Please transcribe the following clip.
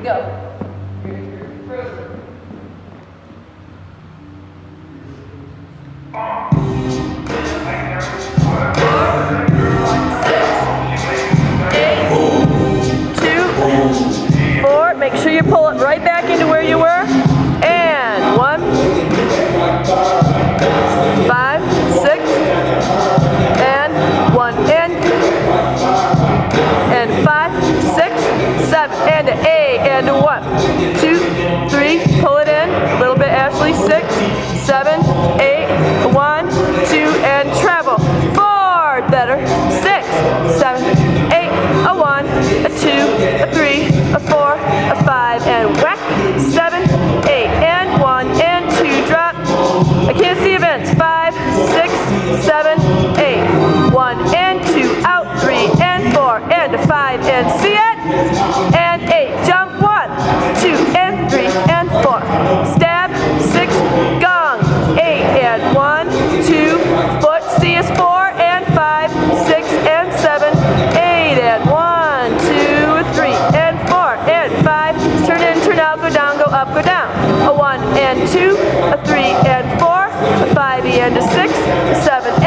Go. Make sure you pull it right back into where you were. And 1, 5, 6, and 1, and 5, 6, 7, and 8, and 1, 2, 3, pull it in, a little bit, Ashley, 6, 7, 8, 1, 2, and travel, 4, better, 6, 7, 8, a 1, a 2, a 3, a 4, a 5, and whack, 7, 8, and 1, and 2, drop, I can't see events, 5, 6, 7, 8, 1, and 2, out, 3, and 4, and 5, and see it, and 8, jump, 1, 2, and 3, and 4, stab, 6, gong, 8, and 1, 2, foot, see is 4, and 5, 6, and 7, 8, and 1, 2, 3, and 4, and 5, turn in, turn out, go down, go up, go down, a 1, and 2, a 3, and 4, a 5, and a 6, a 7,